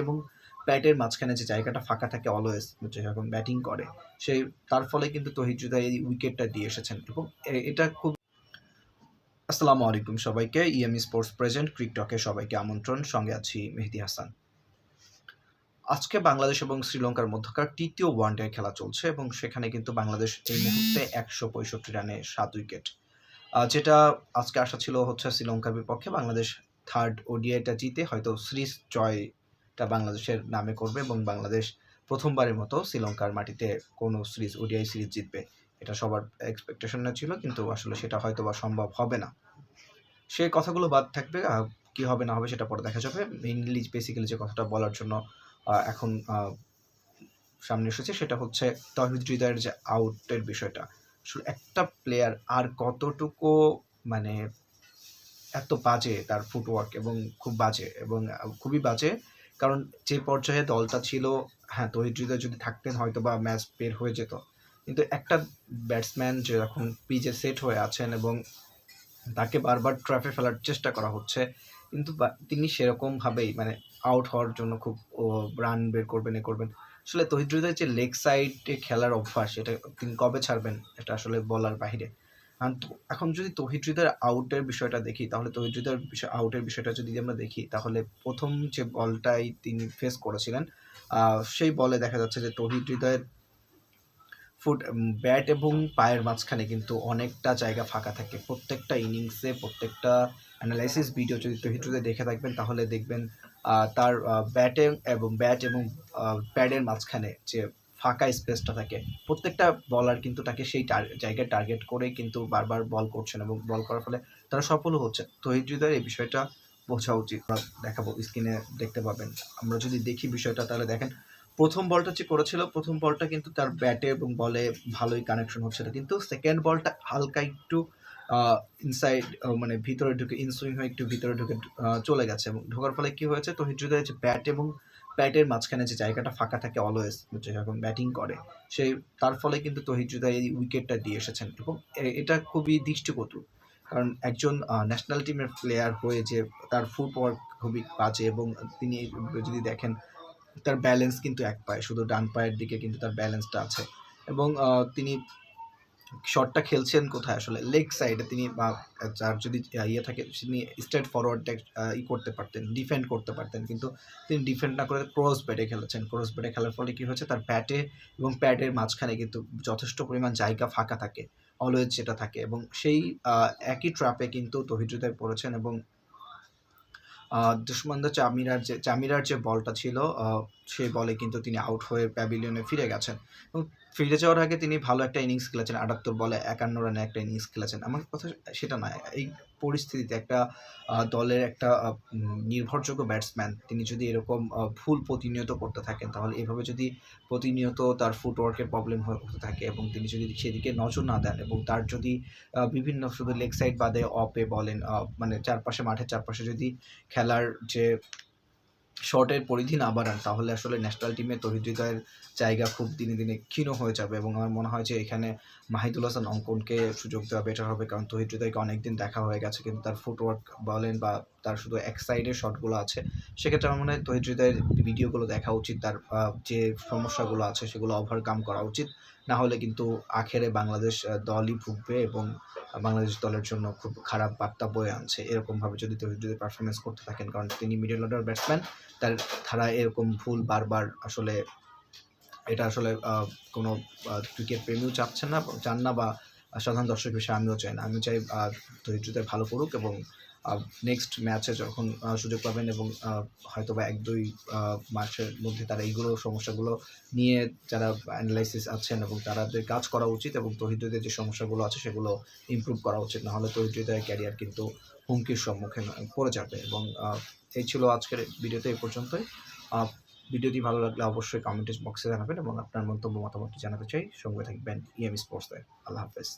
এবং ব্যাটের মাঝখানে যে জায়গাটা ফাঁকা থাকে অলওয়েজ, যে যখন ব্যাটিং করে সেই তার ফলে কিন্তু তৌহিদ হৃদয় এই উইকেটটা দিয়ে এসেছেন এবং এটা খুব। আসসালামু আলাইকুম সবাইকে, ইএমই স্পোর্টস প্রেজেন্ট ক্রিকটকে সবাইকে আমন্ত্রণ। সঙ্গে আছি মেহেদী হাসান। আজকে বাংলাদেশ এবং শ্রীলঙ্কার মধ্যকার তৃতীয় ওয়ানডে খেলা চলছে এবং সেখানে কিন্তু বাংলাদেশ এই মুহূর্তে ১৬৫ রানে ৭ উইকেট। যেটা আজকে আশা ছিল হচ্ছে শ্রীলঙ্কার বিপক্ষে বাংলাদেশ থার্ড ওডিআইটা জিতে হয়তো সিরিজ জয়টা বাংলাদেশের নামে করবে এবং বাংলাদেশ প্রথমবারের মতো শ্রীলঙ্কার মাটিতে কোনো সিরিজ ওডিআই সিরিজ জিতবে। এটা সবার এক্সপেকটেশনে ছিল, কিন্তু আসলে সেটা হয়তো বা সম্ভব হবে না। সে কথাগুলো বাদ থাকবে, কি হবে না হবে সেটা পরে দেখা যাবে। মেইনলি বেসিক্যালি যে কথাটা বলার জন্য এখন সামনে এসেছে সেটা হচ্ছে তৌহিদ হৃদয়ের যে আউটের বিষয়টা। আসলে একটা প্লেয়ার আর কতটুকু মানে এত বাজে তার ফুটওয়ার্ক এবং খুব বাজে এবং খুবই বাজে। কারণ যে পর্যায়ে দলটা ছিল, হ্যাঁ তৌহিদ হৃদয় যদি থাকতেন হয়তো বা ম্যাচ বের হয়ে যেত, কিন্তু একটা ব্যাটসম্যান যখন পিচে সেট হয়ে আছেন এবং তাকে বারবার ট্র্যাপে ফেলার চেষ্টা করা হচ্ছে, কিন্তু তিনি সেরকমভাবেই মানে আউট হওয়ার জন্য খুব রান বের করবেন করবেন। আসলে তৌহিদ হৃদয়ের যে লেগ সাইডে খেলার অভ্যাস, এটা তিনি কবে ছাড়বেন এটা আসলে বলার বাহিরে। এখন যদি তৌহিদ হৃদয়ের আউটের বিষয়টা দেখি, তাহলে তৌহিদ হৃদয়ের আউটের বিষয়টা যদি আমরা দেখি, তাহলে প্রথম যে বলটাই তিনি ফেস করেছিলেন সেই বলে দেখা যাচ্ছে যে তৌহিদ হৃদয়ের ব্যাট এবং পায়ের মাঝখানে কিন্তু অনেকটা জায়গা ফাঁকা থাকে প্রত্যেকটা ইনিংসে। প্রত্যেকটা অ্যানালাইসিস ভিডিও যদি তৌহিদ হৃদয় দেখে থাকবেন তাহলে দেখবেন তার ব্যাট এবং প্যাডের মাঝখানে যে ফাঁকা স্পেসটা থাকে, প্রত্যেকটা বলার কিন্তু তাকে সেই জায়গায় টার্গেট করে কিন্তু বারবার বল করছেন এবং বল করার ফলে তারা সফলও হচ্ছে। তৌহিদ হৃদয়ের এই বিষয়টা বোঝা উচিত। দেখাবো, স্ক্রিনে দেখতে পাবেন। আমরা যদি দেখি বিষয়টা তাহলে দেখেন, প্রথম বলটা যে করেছিল, প্রথম বলটা কিন্তু তার ব্যাটে এবং বলে ভালোই কানেকশন হচ্ছিল, কিন্তু সেকেন্ড বলটা হালকা একটু ইনসাইড মানে ভিতরে ঢুকে ইনসুইং হয়ে একটু ভিতরে ঢুকে চলে গেছে এবং ঢোকার ফলে কি হয়েছে, তৌহিদ হৃদয়ের যে ব্যাট এবং ব্যাটের মাঝখানে যে জায়গাটা ফাঁকা থাকে অলওয়েজ, যে যখন ব্যাটিং করে সেই তার ফলে কিন্তু তৌহিদ হৃদয় এই উইকেটটা দিয়ে এসেছেন এবং এটা খুবই দৃষ্টিকটু। কারণ একজন ন্যাশনাল টিমের প্লেয়ার হয়ে যে তার ফুটওয়ার্ক খুবই বাজে এবং তিনি যদি দেখেন তার ব্যালেন্স কিন্তু এক পায়ে, শুধু ডান পায়ের দিকে কিন্তু তার ব্যালেন্সটা আছে এবং তিনি শটটা খেলছেন কোথায় আসলে লেগ সাইডে। তিনি যার যদি ইয়ে থাকে তিনি স্ট্রেট ফরওয়ার্ডটা করতে পারতেন, ডিফেন্ড করতে পারতেন, কিন্তু তিনি ডিফেন্ড না করে ক্রস ব্যাটে খেলেছেন। ক্রস ব্যাটে খেলার ফলে কী হচ্ছে, তার ব্যাটে এবং প্যাডের মাঝখানে কিন্তু যথেষ্ট পরিমাণ জায়গা ফাঁকা থাকে, অলওয়েজ যেটা থাকে, এবং সেই একই ট্র্যাপে কিন্তু তৌহিদ হৃদয় পড়েছেন এবং দুষ্মন্ত চামিরার যে বলটা ছিল সেই বলে কিন্তু তিনি আউট হয়ে প্যাভিলিয়নে ফিরে গেছেন এবং ফিরে যাওয়ার আগে তিনি ভালো একটা ইনিংস খেলেছেন, ৭৮ বলে ৫১ রানে একটা ইনিংস খেলেছেন। আমার কথা সেটা নয়, এই পরিস্থিতিতে একটা দলের একটা নির্ভরযোগ্য ব্যাটসম্যান তিনি যদি এরকম ভুল প্রতিনিয়ত করতে থাকেন, তাহলে এভাবে যদি প্রতিনিয়ত তার ফুটওয়ার্কের প্রবলেম হতে থাকে এবং তিনি যদি সেদিকে নজর না দেন এবং তার যদি বিভিন্ন শুধু লেগ সাইড বাদে অফে বলেন মানে চারপাশে মাঠের চারপাশে যদি খেলার যে শটের পরিধি না বাড়ান, তাহলে আসলে ন্যাশনাল টিমে তৌহিদ হৃদয়ের জায়গা খুব দিনে দিনে ক্ষীণ হয়ে যাবে এবং আমার মনে হয় যে এখানে মাহিদুল হাসান অঙ্কনকে সুযোগ দেওয়া বেটার হবে। কারণ তৌহিদ হৃদয়কে অনেকদিন দেখা হয়ে গেছে, কিন্তু তার ফুটওয়ার্ক বলেন বা তার শুধু এক সাইডের শটগুলো আছে, সেক্ষেত্রে আমার মনে হয় তৌহিদ হৃদয়ের ভিডিওগুলো দেখা উচিত, তার যে সমস্যাগুলো আছে সেগুলো ওভারকাম করা উচিত। না হলে কিন্তু আখেরে বাংলাদেশ দলই ভুগবে এবং বাংলাদেশ দলের জন্য খুব খারাপ বার্তা বয়ে আনছে এরকমভাবে যদি তৌহিদ হৃদয় পারফরমেন্স করতে থাকেন। কারণ তিনি মিডল অর্ডার ব্যাটসম্যান, তার ধারা এরকম ভুল বারবার আসলে এটা আসলে কোনো ক্রিকেট প্রেমীও চান না বা সাধারণ দর্শক হিসেবে আমিও চাই না। আমি চাই তৌহিদ হৃদয় ভালো করুক এবং নেক্সট ম্যাচে যখন সুযোগ পাবেন এবং হয়তোবা ১-২ মাসের মধ্যে তারা এইগুলো সমস্যাগুলো নিয়ে যারা অ্যানালাইসিস আছেন এবং তাদের কাজ করা উচিত এবং তৌহিদ হৃদয়ের যে সমস্যাগুলো আছে সেগুলো ইমপ্রুভ করা উচিত। না হলে তৌহিদ হৃদয়ের ক্যারিয়ার কিন্তু হুমকির সম্মুখীন পড়ে যাবে এবং এই ছিল আজকের ভিডিওতে এই পর্যন্তই। ভিডিওটি ভালো লাগলে অবশ্যই কমেন্ট বক্সে জানাবেন এবং আপনার মন্তব্য মতামতটি জানাতে চাই। সঙ্গে থাকবেন ইএম স্পোর্টসে। আল্লাহ হাফেজ।